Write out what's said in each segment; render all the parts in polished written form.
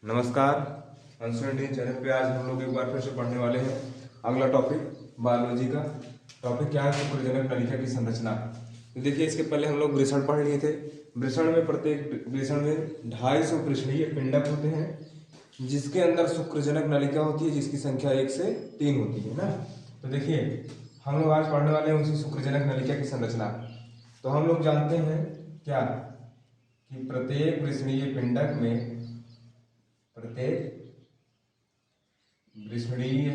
नमस्कार। Indian channel पे आज हम लोग एक बार फिर से पढ़ने वाले हैं अगला टॉपिक बायोलॉजी का। टॉपिक क्या है? शुक्रजनक नलिका की संरचना। तो देखिए, इसके पहले हम लोग वृषण पढ़ लिए थे। वृषण में प्रत्येक वृषण में 250 वृषणीय पिंडक होते हैं जिसके अंदर शुक्रजनक नलिका होती है, जिसकी संख्या 1 से 3 होती है ना। तो देखिए, हम लोग आज पढ़ने वाले हैं उसी शुक्रजनक नलिका की संरचना। तो हम लोग जानते हैं क्या कि प्रत्येक वृषणीय पिंडक में वृषणीय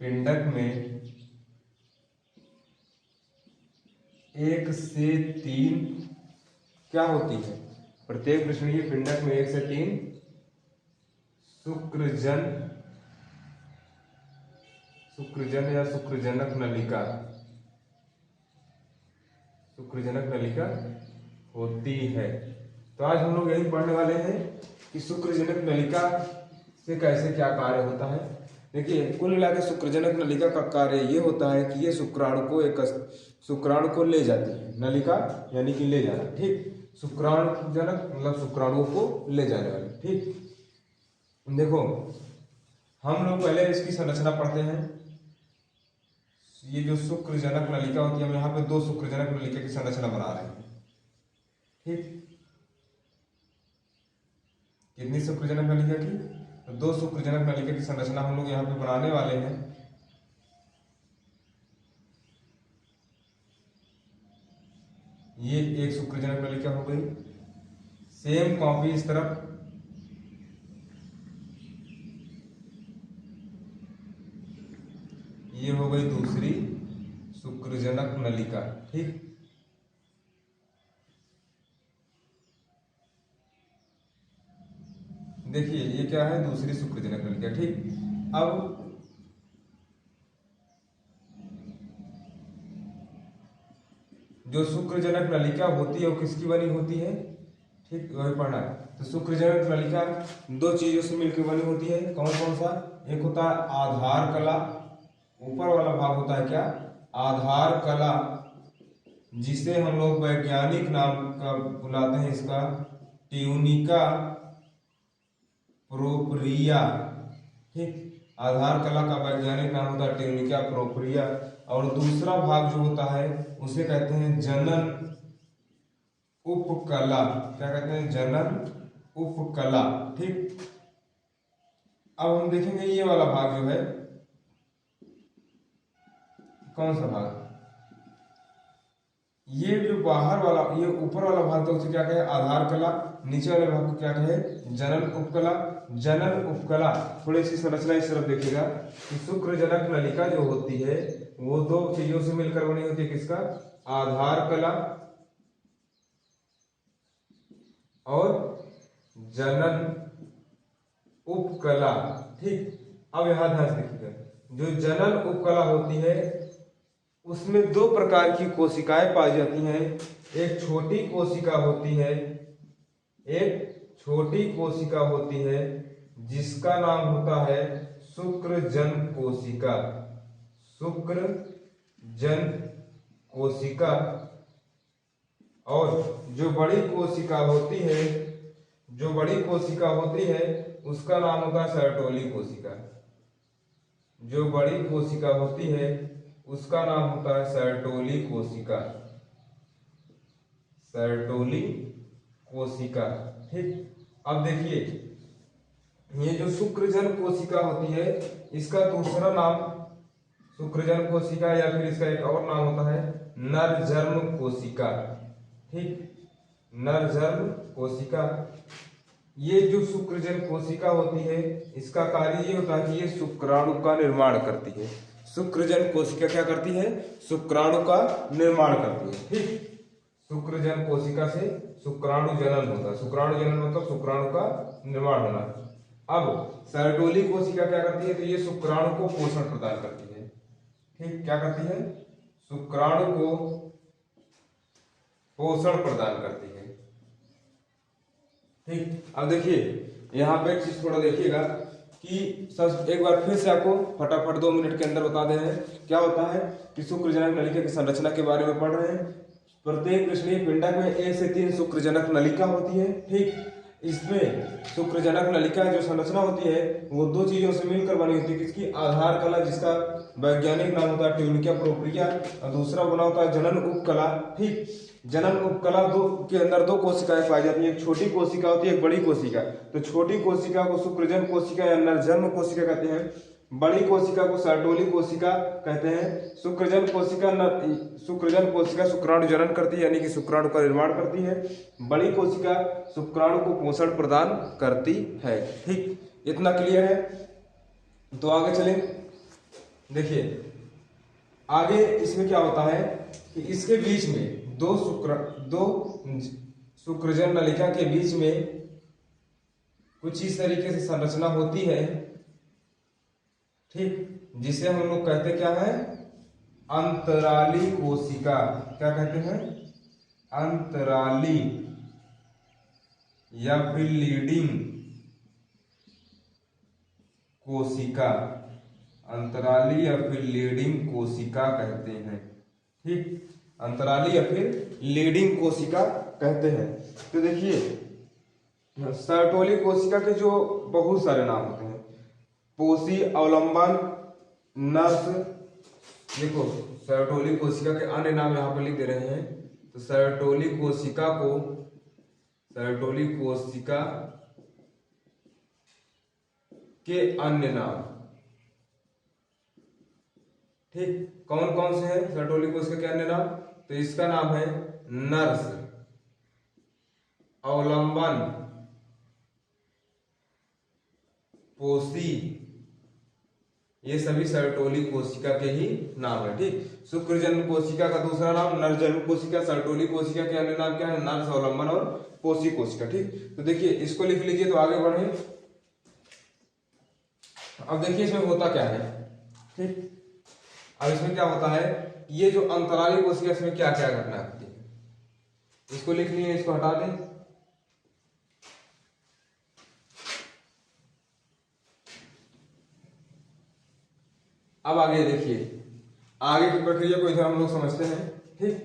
पिंडक में 1 से 3 क्या होती है? प्रत्येक वृषणीय पिंडक में 1 से 3 शुक्रजन या शुक्रजनक नलिका होती है। तो आज हम लोग यही पढ़ने वाले हैं कि शुक्रजनक नलिका से कैसे क्या कार्य होता है। देखिए, कुल मिला के शुक्रजनक नलिका का कार्य ये होता है कि ये शुक्राणु को ले जाती है। नलिका यानी कि ले जाना, ठीक। शुक्राणुजनक मतलब शुक्राणुओं को ले जाने वाली, ठीक। देखो, हम लोग पहले इसकी संरचना पढ़ते हैं। ये जो शुक्रजनक नलिका होती है, हम यहाँ पे 2 शुक्रजनक नलिका की संरचना बना रहे हैं, ठीक। कितनी शुक्रजनक नलिका की? तो 2 शुक्रजनक नलिका की संरचना हम लोग यहाँ पे बनाने वाले हैं। ये एक शुक्रजनक नलिका हो गई। सेम कॉपी इस तरफ, ये हो गई दूसरी शुक्रजनक नलिका, ठीक। देखिए, ये क्या है? दूसरी शुक्रजनक नलिका, ठीक। अब जो शुक्रजनक नलिका होती है वो किसकी बनी होती है? ठीक, वही पढ़ना है। तो शुक्रजनक नलिका 2 चीजों से मिलकर बनी होती है। कौन कौन सा? एक होता है आधार कला, ऊपर वाला भाग होता है क्या? आधार कला, जिसे हम लोग वैज्ञानिक नाम का बुलाते हैं इसका ट्यूनिका प्रोपरिया, ठीक। आधार कला का वैज्ञानिक नाम होता है ट्यूनिका प्रोपरिया। और दूसरा भाग जो होता है उसे कहते हैं जनन उपकला। क्या कहते हैं? जनन उपकला, ठीक। अब हम देखेंगे ये वाला भाग जो है, कौन सा भाग? ये जो बाहर वाला, ये ऊपर वाला भाग तो उसे क्या कहे? आधार कला। नीचे वाले भाग को क्या कहे? जनन उपकला। जनन उपकला, थोड़ी सी संरचना इस तरफ देखिएगा कि शुक्रजनक नलिका जो होती है वो 2 चीजों से मिलकर बनी होती है। किसका? आधार कला और जनन उपकला, ठीक। अब यहां ध्यान से देखिएगा, जो जनन उपकला होती है उसमें 2 प्रकार की कोशिकाएं पाई जाती हैं। एक छोटी कोशिका होती है जिसका नाम होता है शुक्रजन कोशिका। शुक्रजन कोशिका। और जो बड़ी कोशिका होती है उसका नाम होता है सर्टोली कोशिका। जो बड़ी कोशिका होती है उसका नाम होता है सर्टोली कोशिका, ठीक। अब देखिए, ये जो शुक्रजन कोशिका होती है इसका दूसरा नाम शुक्रजन कोशिका, या फिर इसका एक और नाम होता है नरजर्म कोशिका, ठीक। नरजर्म कोशिका। ये जो शुक्रजन कोशिका होती है इसका कार्य ये होता है कि ये शुक्राणु का निर्माण करती है। शुक्रजन कोशिका क्या करती है? शुक्राणु का निर्माण करती है, ठीक। शुक्रजन कोशिका से शुक्राणु जनन होता है। शुक्राणु जनन मतलब शुक्राणु का निर्माण होना। अब सर्टोली कोशिका क्या करती है? तो ये शुक्राणु को पोषण प्रदान करती है, ठीक। क्या करती है? शुक्राणु को पोषण प्रदान करती है, ठीक। अब देखिए, यहाँ पे एक चीज थोड़ा देखिएगा कि एक बार फिर से आपको फटाफट 2 मिनट के अंदर बता दे रहे हैं क्या होता है कि शुक्रजनक नलिका की संरचना के बारे में पढ़ रहे हैं। प्रत्येक कृष्णीय पिंडक में 1 से 3 शुक्रजनक नलिका होती है। ठीक, इसमें शुक्रजनक नलिका जो संरचना होती है वो 2 चीजों से मिलकर बनी होती है। किसकी? आधार कला, जिसका वैज्ञानिक नाम होता है ट्यूनिकिया प्रोप्रिया, और दूसरा बना होता है जनन उपकला। ठीक, जनन उपकला के अंदर 2 कोशिकाएं पाई जाती हैं, एक छोटी कोशिका होती है, एक बड़ी कोशिका। तो छोटी कोशिका को शुक्रजन कोशिका या नरजन्म कोशिका कहते हैं, बड़ी कोशिका को सर्टोली कोशिका कहते हैं। शुक्रजन कोशिका शुक्राणु जनन करती है, यानी कि शुक्राणु का निर्माण करती है। बड़ी कोशिका शुक्राणु को पोषण प्रदान करती है। ठीक, इतना क्लियर है? तो आगे चलें। देखिए आगे इसमें क्या होता है कि इसके बीच में दो शुक्रजन नलिका के बीच में कुछ इस तरीके से संरचना होती है। ठीक, जिसे हम लोग कहते क्या है? अंतराली कोशिका। क्या कहते हैं? अंतराली या फिर लीडिंग कोशिका। अंतराली या फिर लीडिंग कोशिका कहते हैं। ठीक, अंतराली या फिर लीडिंग कोशिका कहते हैं। तो देखिए सर्टोली कोशिका के जो बहुत सारे नाम होते हैं, पोषी, अवलंबन, नर्स। देखो सर्टोली कोशिका के अन्य नाम यहाँ पर लिख दे रहे हैं। तो सर्टोली कोशिका के अन्य नाम, ठीक, कौन कौन से हैं सर्टोली कोशिका के अन्य नाम? तो इसका नाम है नर्स, अवलंबन, पोषी, ये सभी सर्टोली कोशिका के ही नाम है। ठीक, शुक्रजन्म कोशिका का दूसरा नाम नरजन्म कोशिका। सर्टोली कोशिका के अन्य नाम क्या है? नर्स, अवलंबन और पोषी कोशिका। ठीक, तो देखिए इसको लिख लीजिए। तो आगे बढ़े। अब देखिए इसमें होता क्या है। ठीक, अब इसमें क्या होता है, ये जो अंतराली कोशिका इसमें क्या क्या घटना होती है, इसको लिख लिए, इसको हटा दें। अब आगे देखिए, आगे की प्रक्रिया को इधर हम लोग समझते हैं। ठीक,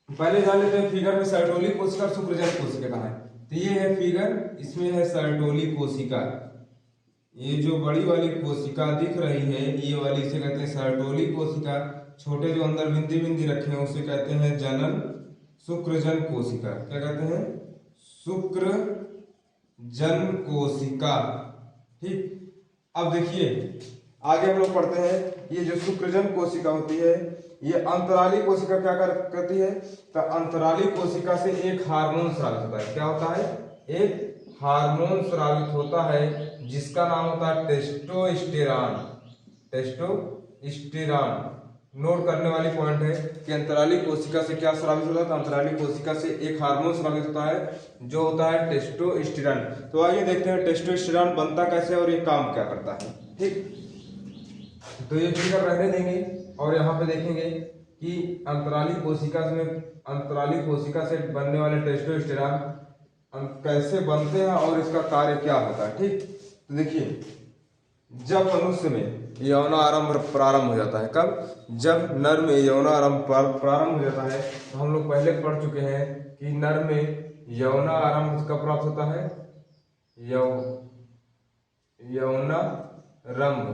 पहले जान लेते हैं फिगर में सर्टोली कोशिका और शुक्रजन कोशिका कहाँ है। तो ये है फिगर, इसमें है सर्टोली कोशिका। ये जो बड़ी वाली कोशिका दिख रही है, ये वाली इसे कहते हैं सर्टोली कोशिका। छोटे जो अंदर बिंदी बिंदी रखे हैं उसे कहते हैं जनन शुक्रजन कोशिका। क्या कहते हैं? शुक्रजन कोशिका। ठीक, अब देखिए आगे हम लोग पढ़ते हैं। ये जो शुक्रजन कोशिका होती है, ये अंतराली कोशिका क्या करती है? तो अंतराली कोशिका से एक हार्मोन स्रावित होता है। क्या होता है? एक हार्मोन स्रावित होता है जिसका नाम होता है टेस्टोस्टेरॉन। टेस्टोस्टेरॉन नोट करने वाली पॉइंट है कि अंतराली कोशिका से क्या स्रावित होता है। तो अंतराली कोशिका से एक हार्मोन स्रावित होता है जो होता है टेस्टोस्टेरॉन। तो आइए देखते हैं टेस्टोस्टेरॉन बनता कैसे और ये काम क्या करता है। ठीक, तो ये फिगर रहने देंगे और यहाँ पे देखेंगे कि अंतराली कोशिका से बनने वाले टेस्टोस्टेरॉन कैसे बनते हैं और इसका कार्य क्या होता है। ठीक, तो देखिए जब मनुष्य में यौनारंभ प्रारंभ हो जाता है, कब? जब नर में यौनारंभ प्रारंभ हो जाता है। तो हम लोग पहले पढ़ चुके हैं कि नर में यौनारंभ कब प्राप्त होता है? यौनारंभ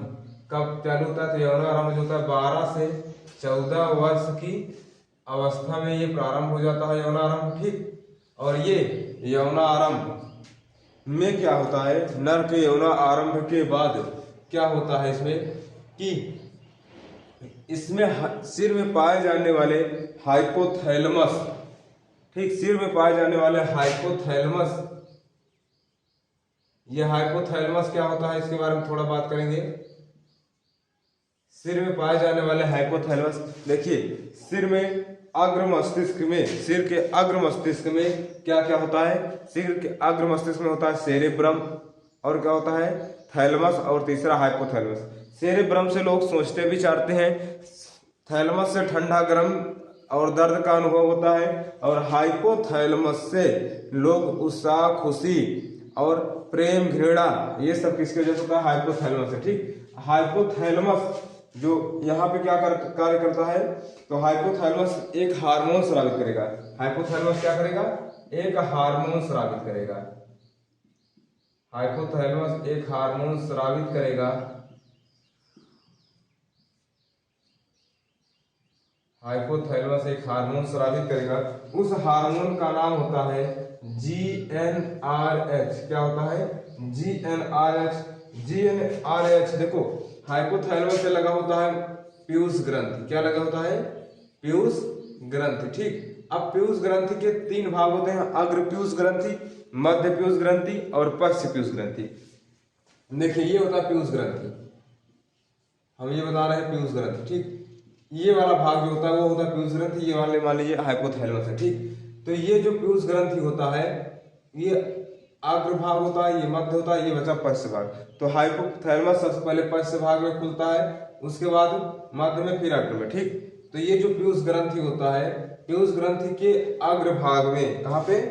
कब चालू होता है? तो यौनारंभ जो होता है 12 से 14 वर्ष की अवस्था में ये प्रारंभ हो जाता है यौनारंभ। ठीक, और ये यौनारंभ में क्या होता है, नर के यौना आरंभ के बाद क्या होता है इसमें कि इसमें सिर में पाए जाने वाले हाइपोथैलेमस, ठीक, सिर में पाए जाने वाले हाइपोथैलेमस, ये हाइपोथैलेमस क्या होता है इसके बारे में थोड़ा बात करेंगे। सिर में पाए जाने वाले हाइपोथैलेमस, देखिए सिर के अग्र मस्तिष्क में क्या क्या होता है? सिर के अग्र मस्तिष्क में होता है सेरेब्रम, और क्या होता है? थैलेमस, और तीसरा हाइपोथैलेमस। सेरेब्रम से लोग सोचते विचारते हैं, थैलेमस से ठंडा गर्म और दर्द का अनुभव होता है, और हाइपोथैलेमस से लोग उत्साह, खुशी और प्रेम, घृणा, ये सब किसके वजह से होता है? हाइपोथैलेमस से। ठीक, हाइपोथैलेमस जो यहाँ पे क्या कार्य करता है, तो हाइपोथैलेमस एक हार्मोन स्रावित करेगा। हाइपोथैलेमस क्या करेगा, एक हार्मोन स्रावित करेगा। हाइपोथैलेमस एक हार्मोन स्रावित करेगा। हाइपोथैलेमस एक हार्मोन स्रावित करेगा। उस हार्मोन का नाम होता है GnRH। क्या होता है, GnRH। GnRH देखो हाइपोथैलेमस से लगा होता है पीयूष ग्रंथि। क्या लगा होता है, पीयूष ग्रंथि। ठीक, अब पीयूष ग्रंथि के 3 भाग होते हैं, अग्र पीयूष ग्रंथि, मध्य पीयूष ग्रंथि और पश्च पीयूष ग्रंथि। देखिए ये होता है पीयूष ग्रंथि, हम ये बता रहे हैं पीयूष ग्रंथि। ठीक, ये वाला भाग जो होता है वो होता है पीयूष ग्रंथि, ये वाले मान लीजिए हाइपोथैलेमस है। ठीक, तो ये जो पीयूष ग्रंथि होता है ये अग्र भाग होता है, ये मध्य होता है, ये बचा पश्च भाग। तो हाइपोथैलेमस सबसे पहले पश्च भाग में खुलता है, उसके बाद मध्य में, फिर अग्र में। ठीक, तो ये जो पीयूष ग्रंथि होता है, पीयूष ग्रंथि के अग्र भाग में, कहाँ पे,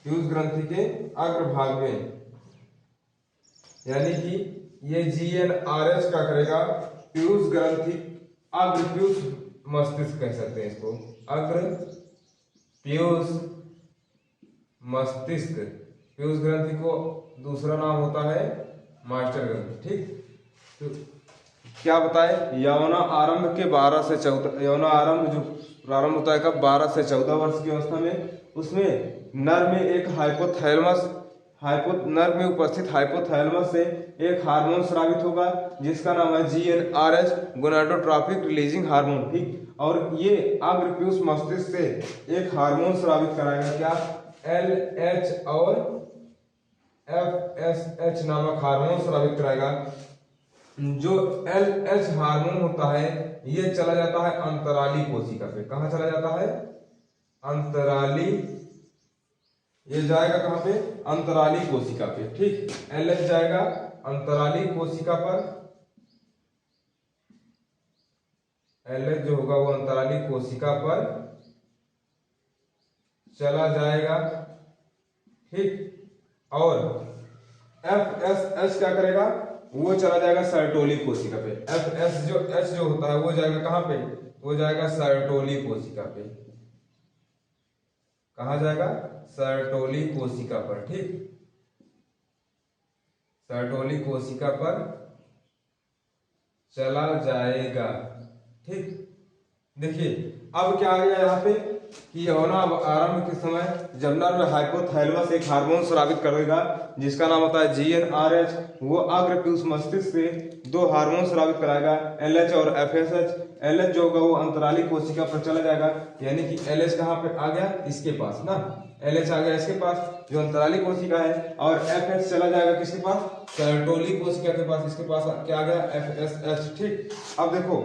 पीयूष ग्रंथि के अग्र भाग में, यानी कि ये GnRH क्या करेगा, पीयूष ग्रंथि अग्र पीयूष मस्तिष्क कह सकते हैं इसको, अग्र पीयूष मस्तिष्क। पीयूष ग्रंथि को दूसरा नाम होता है मास्टर ग्रंथि। ठीक, तो क्या बताए, यौना आरंभ के 12 से 14, यौना आरंभ जो प्रारंभ होता है कब, 12 से 14 वर्ष की अवस्था में, उसमें नर में एक हाइपोथैलेमस, नर में उपस्थित हाइपोथैलेमस से एक हार्मोन स्रावित होगा जिसका नाम है GnRH, गोनाडोट्रोपिक रिलीजिंग हार्मोन। ठीक, और ये अग्र पीयूष मस्तिष्क से एक हार्मोन स्रावित कराएगा, क्या, LH और FSH नामक हार्मोन स्रावित कराएगा। जो LH हार्मोन होता है ये चला जाता है अंतराली कोशिका पे। कहाँ चला जाता है, अंतराली, ये जाएगा कहाँ पे, अंतराली कोशिका पे। ठीक, LH जाएगा अंतराली कोशिका पर, LH जो होगा वो अंतराली कोशिका पर चला जाएगा। ठीक, और FSH क्या करेगा, वो चला जाएगा सर्टोली कोशिका पे। FS जो H जो होता है वो जाएगा कहाँ पे, वो जाएगा सर्टोली कोशिका पे। कहाँ जाएगा, सर्टोली कोशिका पर। ठीक, सर्टोली कोशिका पर चला जाएगा। ठीक, देखिए अब क्या आ गया यहाँ पे कि यौना आरंभ के समय जब नर में हाइपोथैलेमस एक हार्मोन स्रावित करेगा जिसका नाम होता है GnRH, वो अग्र पीयूष मस्तिष्क से 2 हार्मोन स्रावित कराएगा, LH और FSH। LH जो होगा वो अंतराली कोशिका पर चला जाएगा, यानी कि LH कहाँ पे आ गया, इसके पास ना, LH आ गया इसके पास जो अंतराली कोशिका है, और FH चला जाएगा किसके पास, सर्टोली कोशिका के पास। इसके पास क्या आ गया, FSH। ठीक, अब देखो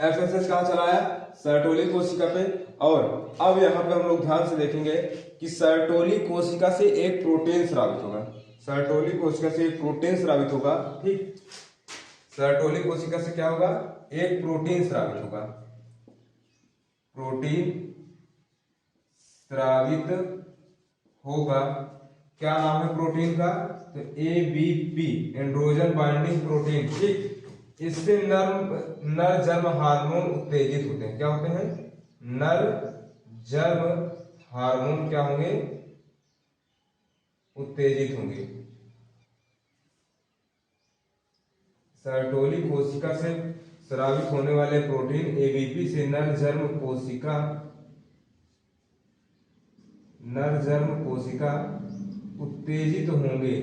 FSH कहाँ चला आया, सर्टोली कोशिका पे। और अब यहाँ पे हम लोग ध्यान से देखेंगे कि सर्टोली कोशिका से एक प्रोटीन स्रावित होगा, सर्टोली कोशिका से एक प्रोटीन स्रावित होगा। ठीक, सर्टोली कोशिका से क्या होगा, एक प्रोटीन स्रावित होगा, प्रोटीन स्रावित होगा। क्या नाम है प्रोटीन का, तो ABP, एंड्रोजन बाइंडिंग प्रोटीन। ठीक, इससे नर जन्म हार्मोन उत्तेजित होते हैं। क्या होते हैं, नर जन्म हार्मोन क्या होंगे, उत्तेजित होंगे। सर्टोली कोशिका से स्रावित होने वाले प्रोटीन ABP से नर जन्म कोशिका उत्तेजित होंगे।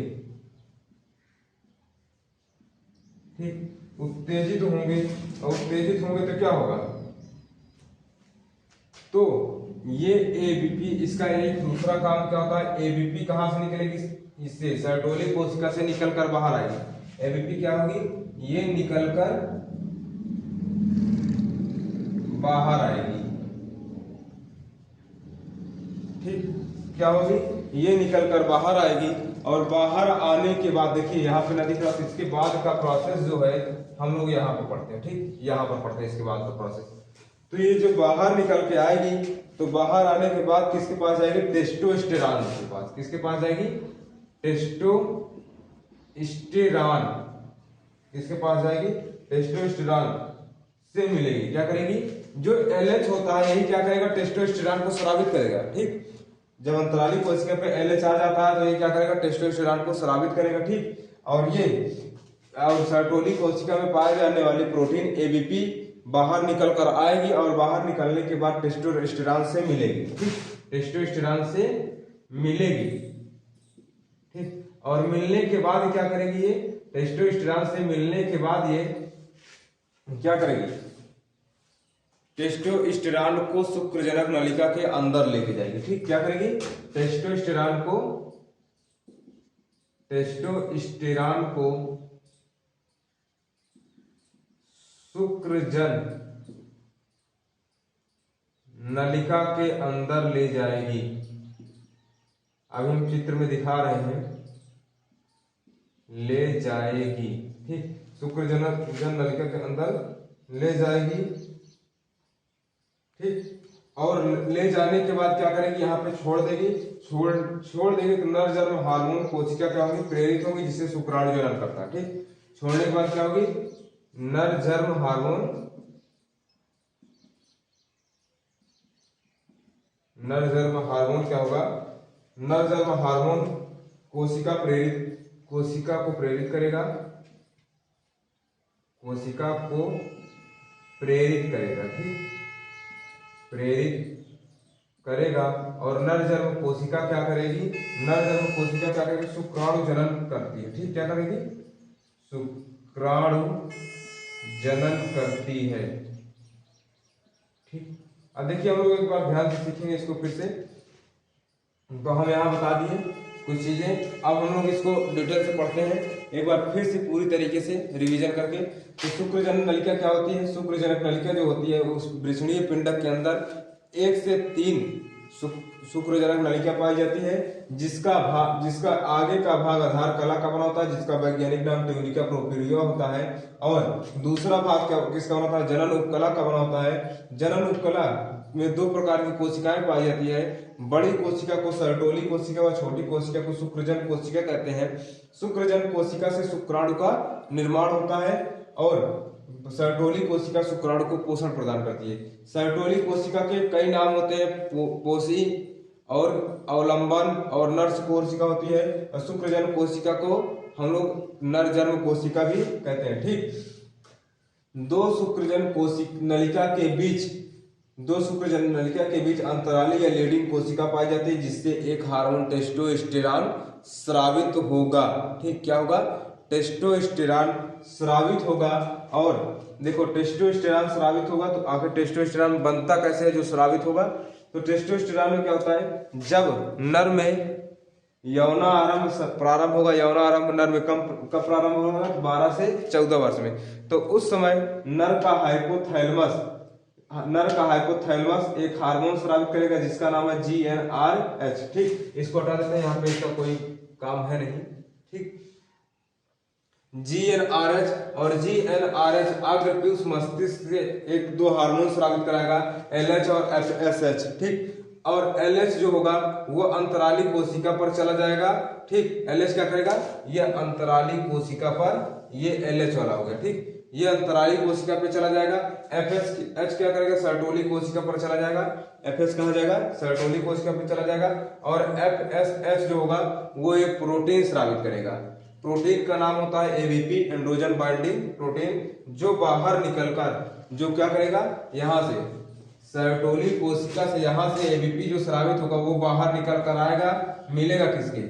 ठीक, उत्तेजित होंगे, और उत्तेजित होंगे तो क्या होगा, तो ये ABP, इसका एक दूसरा काम क्या होता है, ABP कहां से निकलेगी, इससे सर्टोली कोशिका से निकलकर बाहर आएगी। ABP क्या होगी, ये निकलकर बाहर आएगी। ठीक, क्या होगी, ये निकलकर बाहर आएगी, और बाहर आने के बाद देखिए यहाँ पे नदी क्रॉस, इसके बाद का प्रोसेस जो है हम लोग यहाँ पर पढ़ते हैं। ठीक, यहाँ पर पढ़ते हैं इसके बाद का प्रोसेस। तो ये जो बाहर निकल के आएगी, तो बाहर आने के बाद किसके पास जाएगी, टेस्टोस्टेरॉन के पास। किसके पास जाएगी, टेस्टोस्टेरॉन किसके पास जाएगी, टेस्टोस्टेरॉन से मिलेगी। क्या करेगी, जो LH होता है यही क्या करेगा, टेस्टोस्टेरॉन को स्रावित करेगा। ठीक, जब अंतराली कोशिका पे LH आ जाता है तो ये क्या करेगा, टेस्टोस्टेरॉन को स्रावित करेगा। ठीक, और ये और सर्टोली कोशिका में पाए जाने वाली प्रोटीन ABP बाहर निकल कर आएगी और बाहर निकलने के बाद टेस्टोस्टेरॉन से मिलेगी। ठीक, टेस्टोस्टेरॉन से मिलेगी। ठीक, और मिलने के बाद क्या करेगी, ये टेस्टोस्टेरॉन से मिलने के बाद ये क्या करेगी, टेस्टोस्टेरॉन को शुक्रजनक नलिका के अंदर लेके जाएगी। ठीक, क्या करेगी, टेस्टोस्टेरॉन को शुक्रजन नलिका के अंदर ले जाएगी। अभी हम चित्र में दिखा रहे हैं, ले जाएगी। ठीक, शुक्रजन नलिका के अंदर ले जाएगी। ठीक, और ले जाने के बाद क्या करेगी, यहाँ पे छोड़ देगी। छोड़ देगी तो नर जन्म हार्मोन कोशिका क्या होगी, प्रेरित होगी, जिससे शुक्राणु जनन करता है। ठीक, छोड़ने के बाद क्या होगी, नर जन्म हार्मोन क्या होगा, नर जन्म हार्मोन कोशिका को प्रेरित करेगा। ठीक, प्रेरित करेगा। और नर जन्म कोशिका क्या करेगी, शुक्राणु जनन करती है। ठीक, क्या करेगी, शुक्राणु जनन करती है। ठीक, अब देखिए हम लोग एक बार ध्यान से सीखेंगे इसको फिर से। तो हम यहाँ बता दिए कुछ चीजें, अब हम लोग इसको डिटेल से पढ़ते हैं एक बार फिर से पूरी तरीके से रिवीजन करके। तो शुक्रजनक नलिका क्या होती है, शुक्रजनक नलिका जो होती है उस वृषणीय पिंडक के अंदर 1 से 3 शुक्रजनक नलिका पाई जाती है, जिसका आगे का भाग आधार कला का बना होता है, जिसका वैज्ञानिक नाम ट्यूनिका प्रोफिरिया होता है। और दूसरा भाग किसका बना होता है, जनन उपकला का बना होता है। जनन उपकला में 2 प्रकार की कोशिकाएं पाई जाती है। बड़ी कोशिका को सर्टोली कोशिका व छोटी कोशिका को शुक्रजन कोशिका कहते हैं। शुक्रजन कोशिका से शुक्राणु का निर्माण होता है और सर्टोली कोशिका शुक्राणु को पोषण प्रदान करती है। सर्टोली कोशिका के कई नाम होते हैं, पोषी और अवलंबन और नर्स कोशिका होती है। और शुक्रजन कोशिका को हम लोग नरजन्म कोशिका भी कहते हैं। ठीक, 2 शुक्रजन नलिका के बीच अंतराली या लीडिंग कोशिका पाई जाती है, जिससे एक हार्मोन टेस्टोस्टेरॉन स्रावित होगा। ठीक, क्या होगा, टेस्टोस्टेरॉन स्रावित होगा। और देखो टेस्टोस्टेरॉन स्रावित होगा तो आखिर टेस्टोस्टेरॉन बनता कैसे है जो स्रावित होगा। तो टेस्टोस्टेरॉन में क्या होता है, जब नर में यौनारंभ प्रारंभ होगा, यौनारंभ नर में कब प्रारंभ होगा, 12 से 14 वर्ष में। तो उस समय नर का हाइपोथैलेमस एक हार्मोन स्रावित करेगा जिसका नाम है GnRH। ठीक, इसको हटा देते हैं, यहाँ पे इसका कोई काम है नहीं। ठीक, GnRH और GnRH अग्रपीयूष मस्तिष्क से 1-2 हार्मोन स्रावित कराएगा, LH और FSH। ठीक, और LH जो होगा वो अंतराली कोशिका पर चला जाएगा। ठीक, LH क्या करेगा, ये अंतराली कोशिका पर, ये LH वाला हो गया। ठीक, ये अंतराली कोशिका पे चला जाएगा। FSH क्या करेगा, सर्टोली कोशिका पर चला जाएगा। FS कहाँ जाएगा, सर्टोली कोशिका पे चला जाएगा। और FSH जो होगा वो एक प्रोटीन स्रावित करेगा। प्रोटीन का नाम होता है ABP, एंड्रोजन बाइंडिंग प्रोटीन, जो बाहर निकलकर जो क्या करेगा, यहाँ से सर्टोली कोशिका से यहाँ से ABP जो स्रावित होगा वो बाहर निकल कर आएगा, मिलेगा किसके,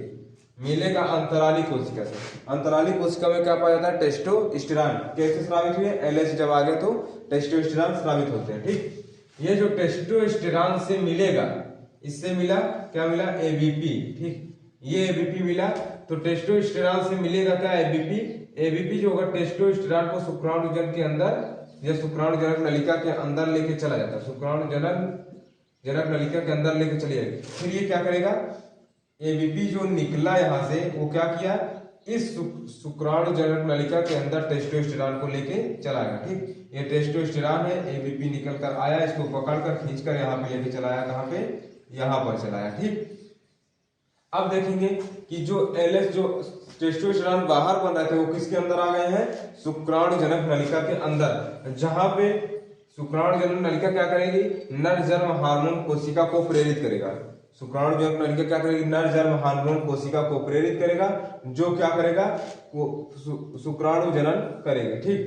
मिलेगा अंतराली कोशिका से। अंतराली कोशिका में क्या पाया जाता है, टेस्टोस्टेरॉन। कैसे स्रावित हुए, LH जब आ गए तो टेस्टोस्टेरॉन स्रावित होते हैं। ठीक, ये जो टेस्टोस्टेरॉन से मिलेगा, इससे मिला क्या, मिला ABP। ठीक, ये ABP मिला तो टेस्टोस्टेरॉन से मिलेगा क्या, ABP जो होगा टेस्टोस्टेरॉन को शुक्राणुजन के अंदर या शुक्राणुजनक नलिका के अंदर लेके चला जाता है, शुक्राणुजनक नलिका के अंदर लेके चली जाएगी। फिर ये क्या करेगा, ABP जो निकला यहाँ से वो क्या किया, इस शुक्राणुजनक नलिका के अंदर टेस्टोस्टेरॉन को लेके चला गया। ठीक, ये टेस्टोस्टेरॉन है, ABP निकल कर आया, इसको पकड़ कर खींच कर यहाँ पे लेके चलाया, कहाँ पे, यहाँ पर चलाया। ठीक, अब देखेंगे कि जो एलएच जो टेस्टोस्टेरोन बाहर बन रहे थे वो किसके अंदर आ गए हैं, शुक्राणुजनक नलिका के अंदर, जहां पे शुक्राणुजनक नलिका क्या करेगी, नर जन्म हार्मोन कोशिका को प्रेरित करेगा। शुक्राणुजनक नलिका क्या करेगी, नर जन्म हार्मोन कोशिका को प्रेरित करेगा, जो क्या करेगा, शुक्राणु जनन करेगी। ठीक,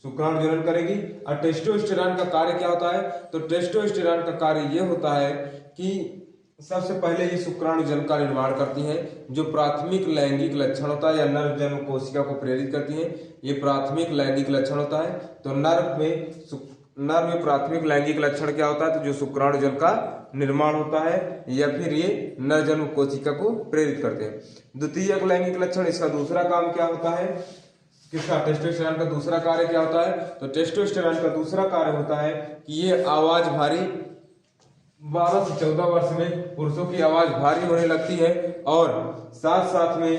शुक्राणु जनन करेगी। और टेस्टोस्टेरोन का कार्य क्या होता है, तो टेस्टोस्टेरोन का कार्य ये होता है कि सबसे पहले ये शुक्राणु जन का निर्माण करती है, जो प्राथमिक लैंगिक लक्षण होता है, या नर जन्म कोशिका को प्रेरित करती है, ये प्राथमिक लैंगिक लक्षण होता है। तो नर में प्राथमिक लैंगिक लक्षण क्या होता है, तो जो शुक्राणु जन का निर्माण होता है, या फिर ये नर जन्म कोशिका को प्रेरित करते हैं। द्वितीयक लैंगिक लक्षण, इसका दूसरा काम क्या होता है, किसका, टेस्टोस्टेरोन का दूसरा कार्य क्या होता है, तो टेस्टोस्टेरोन का दूसरा कार्य होता है कि ये आवाज भारी, 12 से 14 वर्ष में पुरुषों की आवाज भारी होने लगती है, और साथ साथ में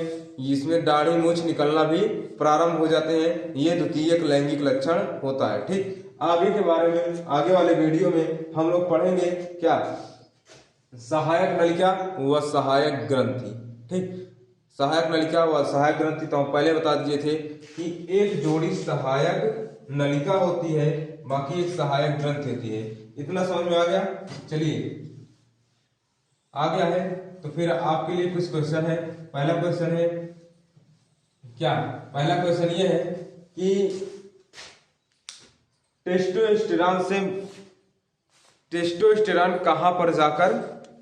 इसमें दाढ़ी मूछ निकलना भी प्रारंभ हो जाते हैं। ये द्वितीयक लैंगिक लक्षण होता है। ठीक, आगे के बारे में आगे वाले वीडियो में हम लोग पढ़ेंगे क्या, सहायक नलिका व सहायक ग्रंथि। ठीक, सहायक नलिका व सहायक ग्रंथि तो हम पहले बता दिए थे कि एक जोड़ी सहायक नलिका होती है, बाकी एक सहायक ग्रंथि होती है। इतना समझ में आ गया। चलिए आ गया है तो फिर आपके लिए कुछ क्वेश्चन है। पहला क्वेश्चन है क्या, पहला क्वेश्चन ये है कि टेस्टोस्टेरोन कहां पर जाकर,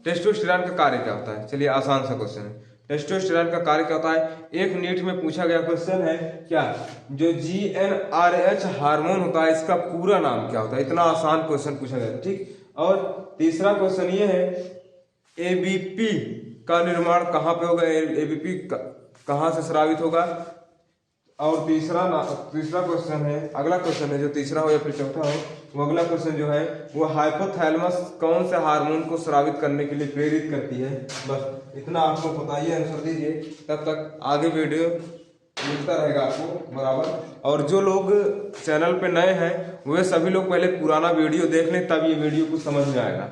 टेस्टोस्टेरोन का कार्य क्या होता है। चलिए आसान सा क्वेश्चन है, टेस्टोस्टेरोन का कार्य क्या होता है। एक नीट में पूछा गया क्वेश्चन है क्या, जो GnRH हार्मोन होता है इसका पूरा नाम क्या होता है। इतना आसान क्वेश्चन पूछा गया था। ठीक, और तीसरा क्वेश्चन ये है ABP का निर्माण कहाँ पे होगा, ABP कहाँ से स्रावित होगा। और तीसरा क्वेश्चन है, अगला क्वेश्चन है जो तीसरा हो या फिर चौथा हो, वो अगला क्वेश्चन जो है वो हाइपोथैलेमस कौन से हार्मोन को स्रावित करने के लिए प्रेरित करती है। बस इतना आपको बताइए, आंसर दीजिए, तब तक आगे वीडियो मिलता रहेगा आपको बराबर। और जो लोग चैनल पे नए हैं वे सभी लोग पहले पुराना वीडियो देख लें, तब ये वीडियो को समझ में आएगा।